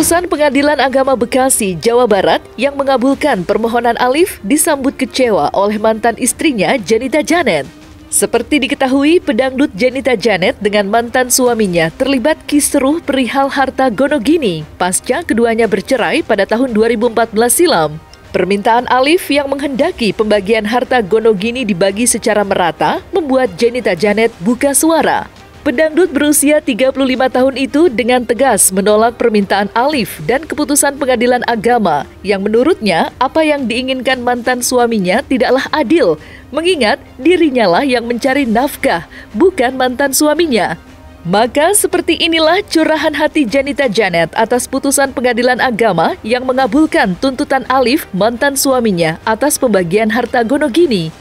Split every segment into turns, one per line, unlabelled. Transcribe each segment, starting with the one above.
Putusan Pengadilan Agama Bekasi, Jawa Barat yang mengabulkan permohonan Alif disambut kecewa oleh mantan istrinya Janita Janet. Seperti diketahui, pedangdut Janita Janet dengan mantan suaminya terlibat kisruh perihal harta gonogini pasca keduanya bercerai pada tahun 2014 silam. Permintaan Alif yang menghendaki pembagian harta gonogini dibagi secara merata membuat Janita Janet buka suara. Pedangdut berusia 35 tahun itu dengan tegas menolak permintaan Alif dan keputusan Pengadilan Agama yang menurutnya apa yang diinginkan mantan suaminya tidaklah adil, mengingat dirinya lah yang mencari nafkah, bukan mantan suaminya. Maka seperti inilah curahan hati Janita Janet atas putusan Pengadilan Agama yang mengabulkan tuntutan Alif, mantan suaminya, atas pembagian harta gonogini.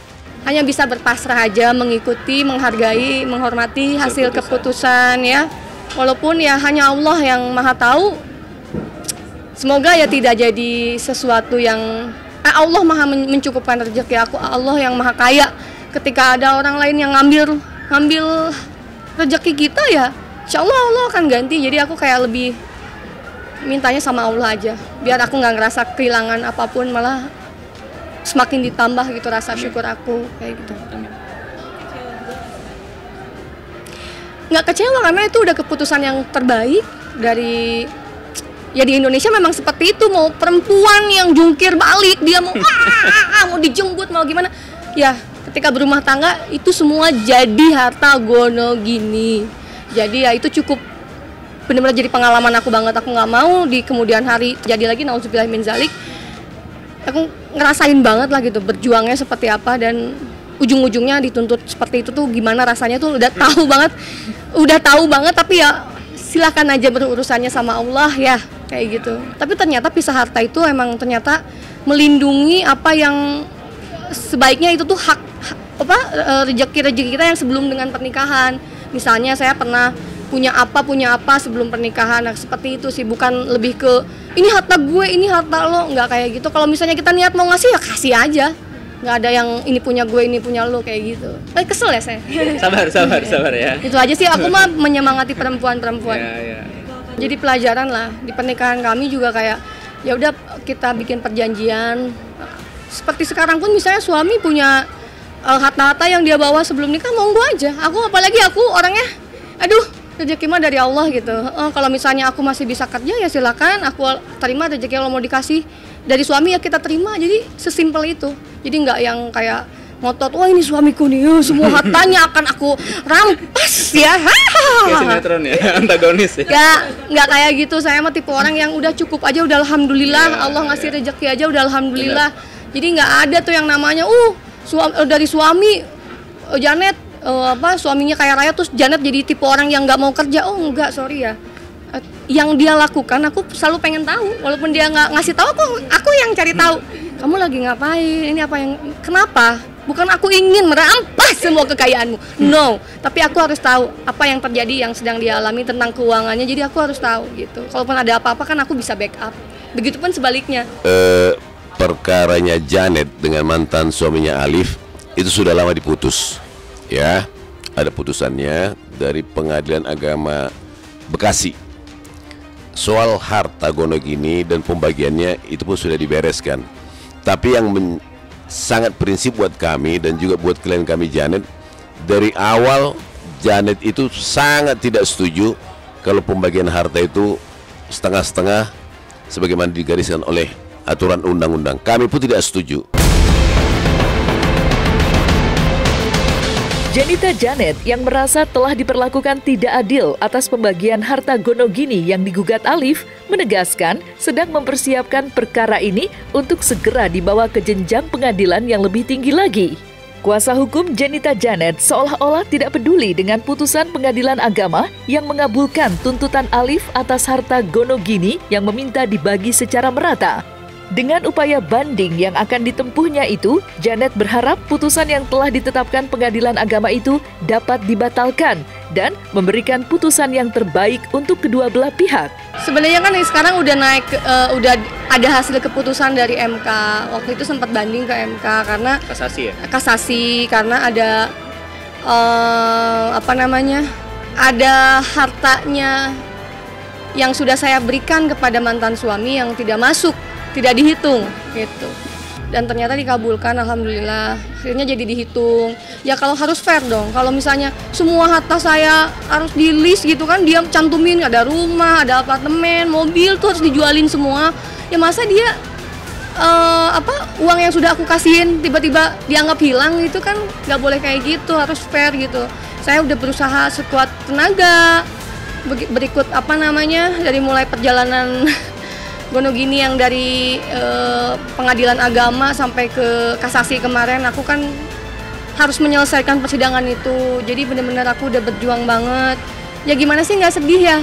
Hanya bisa berpasrah aja, mengikuti, menghargai, menghormati hasil keputusan ya. Walaupun ya hanya Allah yang maha tahu. Semoga ya tidak jadi sesuatu yang Allah maha mencukupkan rezeki aku, Allah yang maha kaya. Ketika ada orang lain yang ngambil rezeki kita ya, insya Allah akan ganti. Jadi aku kayak lebih mintanya sama Allah aja, biar aku nggak ngerasa kehilangan apapun, malah semakin ditambah gitu rasa syukur aku kayak gitu. Nggak kecewa karena itu udah keputusan yang terbaik dari ya di Indonesia memang seperti itu, mau perempuan yang jungkir balik dia mau mau dijemput mau gimana ya, ketika berumah tangga itu semua jadi harta gonogini. Jadi ya itu cukup benar-benar jadi pengalaman aku banget. Aku nggak mau di kemudian hari terjadi lagi, nauzubillah min zalik. Aku ngerasain banget lah gitu berjuangnya seperti apa, dan ujung-ujungnya dituntut seperti itu tuh gimana rasanya tuh udah tahu banget tapi ya silakan aja berurusannya sama Allah ya kayak gitu. Tapi ternyata pisah harta itu emang ternyata melindungi apa yang sebaiknya itu tuh rezeki kita yang sebelum dengan pernikahan. Misalnya saya pernah punya apa sebelum pernikahan, nah, seperti itu sih, bukan lebih ke ini harta gue, ini harta lo, nggak kayak gitu. Kalau misalnya kita niat mau ngasih ya kasih aja, nggak ada yang ini punya gue, ini punya lo kayak gitu. Kesel ya saya.
Sabar ya.
Itu aja sih, aku mah menyemangati perempuan. Ya. Jadi pelajaran lah di pernikahan kami juga kayak ya udah kita bikin perjanjian. Seperti sekarang pun misalnya suami punya harta-harta yang dia bawa sebelum nikah, monggo aja. Apalagi aku orangnya, aduh, rezeki mah dari Allah gitu. Kalau misalnya aku masih bisa kerja ya silakan, aku terima rezeki kalau mau dikasih dari suami ya kita terima. Jadi sesimpel itu. Jadi nggak yang kayak ngotot, wah ini suamiku nih, semua hartanya akan aku rampas ya.
Kayak sinetron ya, antagonis ya.
Ya nggak kayak gitu. Saya mah tipe orang yang udah cukup aja, udah alhamdulillah. Allah ngasih rezeki aja udah alhamdulillah. Jadi nggak ada tuh yang namanya dari suami Janet suaminya kaya raya terus Janet jadi tipe orang yang nggak mau kerja. Enggak, sorry ya. Yang dia lakukan aku selalu pengen tahu, walaupun dia nggak ngasih tahu, aku yang cari tahu. Kamu lagi ngapain? Ini apa yang kenapa? Bukan aku ingin merampas semua kekayaanmu, no. Tapi aku harus tahu apa yang terjadi, yang sedang dia alami tentang keuangannya. Jadi aku harus tahu gitu. Kalaupun ada apa-apa kan aku bisa backup. Begitupun sebaliknya.
Perkaranya Janet dengan mantan suaminya Alif itu sudah lama diputus. Ya, ada putusannya dari Pengadilan Agama Bekasi. Soal harta gonogini dan pembagiannya itu pun sudah dibereskan. Tapi yang sangat prinsip buat kami dan juga buat klien kami Janet, dari awal Janet itu sangat tidak setuju kalau pembagian harta itu setengah-setengah sebagaimana digariskan oleh aturan undang-undang. Kami pun tidak setuju.
Janita Janet yang merasa telah diperlakukan tidak adil atas pembagian harta gonogini yang digugat Alif menegaskan sedang mempersiapkan perkara ini untuk segera dibawa ke jenjang pengadilan yang lebih tinggi lagi. Kuasa hukum Janita Janet seolah-olah tidak peduli dengan putusan Pengadilan Agama yang mengabulkan tuntutan Alif atas harta gonogini yang meminta dibagi secara merata. Dengan upaya banding yang akan ditempuhnya itu, Janet berharap putusan yang telah ditetapkan Pengadilan Agama itu dapat dibatalkan dan memberikan putusan yang terbaik untuk kedua belah pihak.
Sebenarnya kan sekarang udah naik, udah ada hasil keputusan dari MK. Waktu itu sempat banding ke MK karena
kasasi ya?
Kasasi karena ada ada hartanya yang sudah saya berikan kepada mantan suami yang tidak masuk, tidak dihitung gitu. Dan ternyata dikabulkan, alhamdulillah. Akhirnya jadi dihitung. Ya kalau harus fair dong. Kalau misalnya semua harta saya harus di list gitu kan, dia cantumin ada rumah, ada apartemen, mobil tuh harus dijualin semua. Ya masa dia uang yang sudah aku kasihin tiba-tiba dianggap hilang, itu kan nggak boleh kayak gitu, harus fair gitu. Saya udah berusaha sekuat tenaga. Berikut dari mulai perjalanan Gonogini yang dari pengadilan agama sampai ke kasasi kemarin, aku kan harus menyelesaikan persidangan itu. Jadi benar-benar aku udah berjuang banget. Ya gimana sih nggak sedih ya?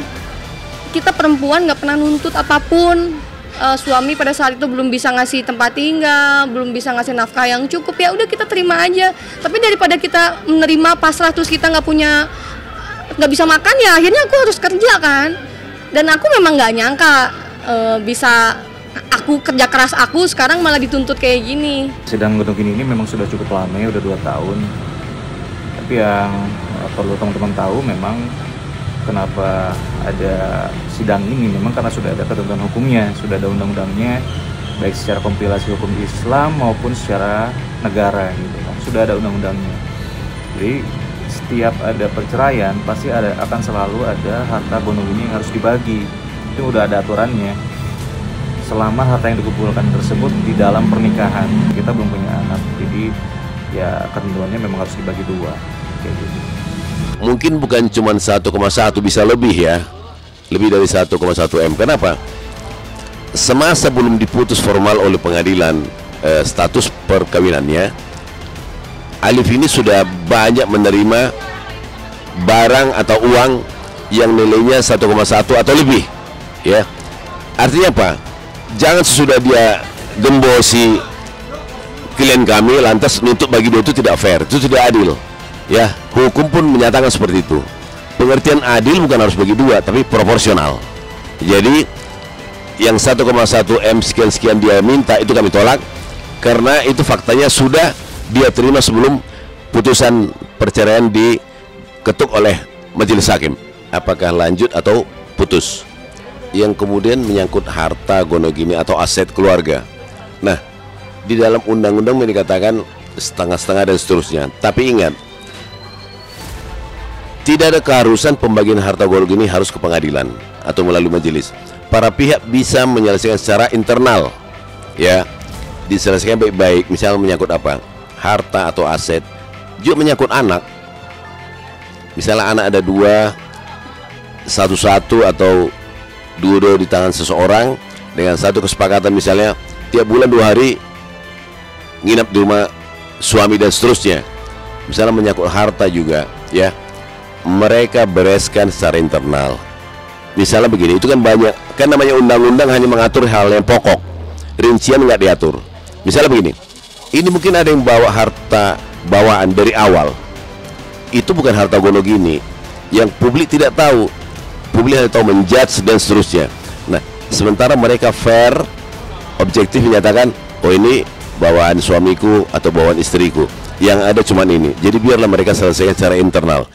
Kita perempuan nggak pernah nuntut apapun. Suami pada saat itu belum bisa ngasih tempat tinggal, belum bisa ngasih nafkah yang cukup, ya udah kita terima aja. Tapi daripada kita menerima pasrah terus kita nggak bisa makan, ya akhirnya aku harus kerja kan. Dan aku memang nggak nyangka bisa aku kerja keras aku sekarang malah dituntut kayak gini.
Sidang Gonogini ini memang sudah cukup lama ya, udah 2 tahun. Tapi yang perlu teman-teman tahu memang kenapa ada sidang ini, memang karena sudah ada ketentuan hukumnya, sudah ada undang-undangnya, baik secara kompilasi hukum Islam maupun secara negara gitu kan, sudah ada undang-undangnya. Jadi setiap ada perceraian pasti akan selalu ada harta Gonogini yang harus dibagi. Itu udah ada aturannya. Selama harta yang dikumpulkan tersebut di dalam pernikahan, kita belum punya anak, jadi ya ketentuannya memang harus dibagi 2 kayak gitu.
Mungkin bukan cuma 1,1, bisa lebih ya, lebih dari 1,1 M. Kenapa? Semasa belum diputus formal oleh pengadilan status perkawinannya, Alif ini sudah banyak menerima barang atau uang yang nilainya 1,1 atau lebih. Ya, artinya apa? Jangan sesudah dia gembosi klien kami lantas nuntut bagi 2, itu tidak fair, itu tidak adil. Ya, hukum pun menyatakan seperti itu. Pengertian adil bukan harus bagi 2, tapi proporsional. Jadi yang 1,1 M sekian-sekian dia minta itu kami tolak, karena itu faktanya sudah dia terima sebelum putusan perceraian diketuk oleh majelis hakim. Apakah lanjut atau putus? Yang kemudian menyangkut harta Gonogini atau aset keluarga. Nah, di dalam undang-undang dikatakan setengah-setengah dan seterusnya. Tapi ingat, tidak ada keharusan pembagian harta Gonogini harus ke pengadilan atau melalui majelis. Para pihak bisa menyelesaikan secara internal, ya, diselesaikan baik-baik. Misalnya menyangkut apa? Harta atau aset. Juga menyangkut anak. Misalnya anak ada 2, satu-satu atau 2 di tangan seseorang dengan satu kesepakatan, misalnya tiap bulan 2 hari nginap di rumah suami dan seterusnya. Misalnya menyangkut harta juga, ya, mereka bereskan secara internal. Misalnya begini, itu kan banyak, kan namanya undang-undang hanya mengatur hal yang pokok, rincian nggak diatur. Misalnya begini, ini mungkin ada yang bawa harta bawaan dari awal, itu bukan harta Gonogini, yang publik tidak tahu. Publik hanya tahu menjudge dan seterusnya. Nah, sementara mereka fair, objektif menyatakan, oh ini bawaan suamiku atau bawaan istriku, yang ada cuma ini. Jadi biarlah mereka selesaikan secara internal.